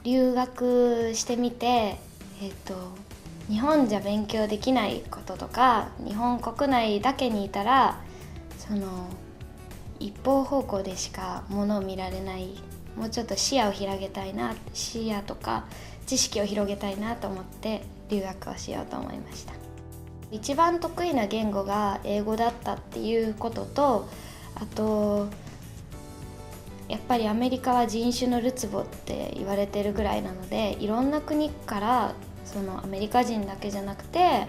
留学してみて、日本じゃ勉強できないこととか、日本国内だけにいたら一方方向でしかものを見られない、もうちょっと視野とか知識を広げたいなと思って留学をしようと思いました。一番得意な言語が英語だったっていうことと、あとやっぱりアメリカは人種のるつぼって言われてるぐらいなので、いろんな国からアメリカ人だけじゃなくて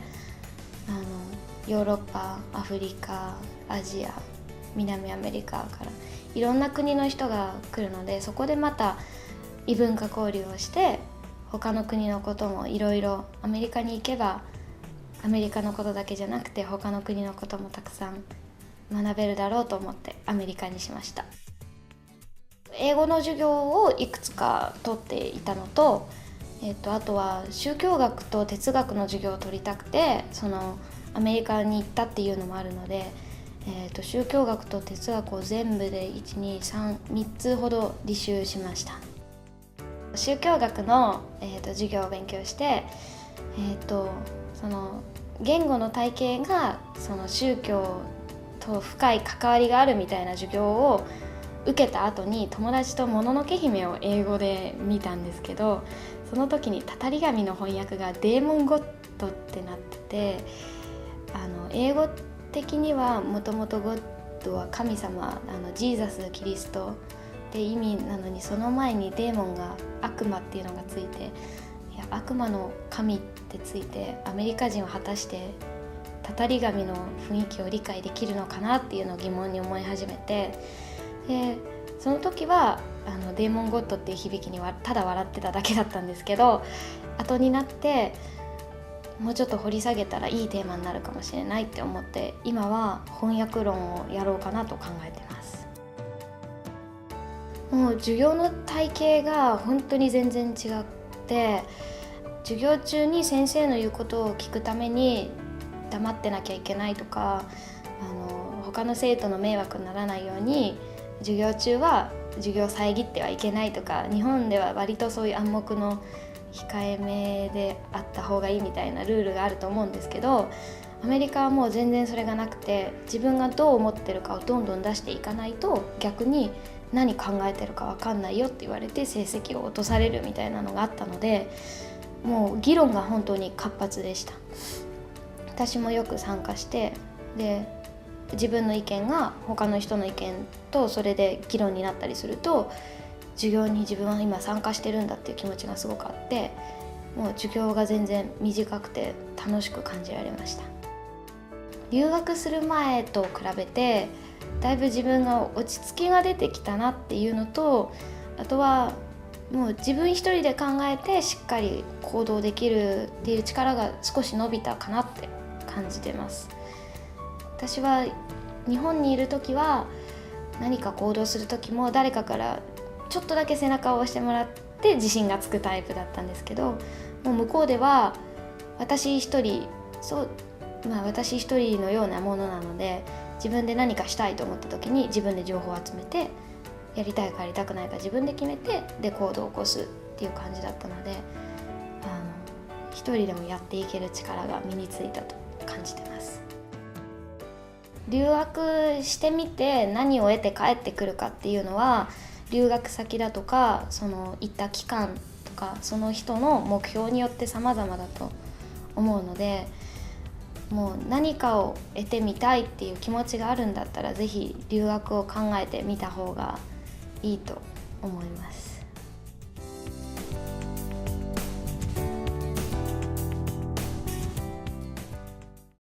ヨーロッパ、アフリカ、アジア、南アメリカからいろんな国の人が来るので、そこでまた異文化交流をして他の国のこともいろいろ、アメリカに行けばアメリカのことだけじゃなくて他の国のこともたくさん学べるだろうと思ってアメリカにしました。英語の授業をいくつか取っていたのと、あとは宗教学と哲学の授業を取りたくてアメリカに行ったっていうのもあるので、宗教学と哲学を全部で3つほど履修しました。宗教学の、授業を勉強して、言語の体系が宗教と深い関わりがあるみたいな授業を受けた後に、友達ともののけ姫を英語で見たんですけど、その時にたたり神の翻訳がデーモンゴッドってなってて、英語的にはもともとゴッドは神様、ジーザスキリストって意味なのに、その前にデーモンが悪魔っていうのがついて、いや悪魔の神ってついてアメリカ人は果たしてたたり神の雰囲気を理解できるのかなっていうのを疑問に思い始めて、でその時はデーモンゴッドっていう響きにはただ笑ってただけだったんですけど、後になってもうちょっと掘り下げたらいいテーマになるかもしれないって思って、今は翻訳論をやろうかなと考えてます。もう授業の体系が本当に全然違って、授業中に先生の言うことを聞くために黙ってなきゃいけないとか、他の生徒の迷惑にならないように授業中は授業を遮ってはいけないとか、日本では割とそういう暗黙の控えめであった方がいいみたいなルールがあると思うんですけど、アメリカはもう全然それがなくて、自分がどう思ってるかをどんどん出していかないと逆に何考えてるか分かんないよって言われて成績を落とされるみたいなのがあったので、もう議論が本当に活発でした。私もよく参加して、で自分の意見が他の人の意見とそれで議論になったりすると、授業に自分は今参加してるんだっていう気持ちがすごくあって、もう授業が全然短くて楽しく感じられました。留学する前と比べてだいぶ自分が落ち着きが出てきたなっていうのと、あとはもう自分一人で考えてしっかり行動できるっていう力が少し伸びたかなって感じてます。私は日本にいる時は何か行動する時も誰かからちょっとだけ背中を押してもらって自信がつくタイプだったんですけど、もう向こうでは私一人のようなものなので、自分で何かしたいと思った時に自分で情報を集めて、やりたいかやりたくないか自分で決めて、で行動を起こすっていう感じだったので、一人でもやっていける力が身についたと感じてます。留学してみて何を得て帰ってくるかっていうのは、留学先だとか行った期間とかその人の目標によって様々だと思うので、もう何かを得てみたいっていう気持ちがあるんだったら、ぜひ留学を考えてみた方がいいと思います。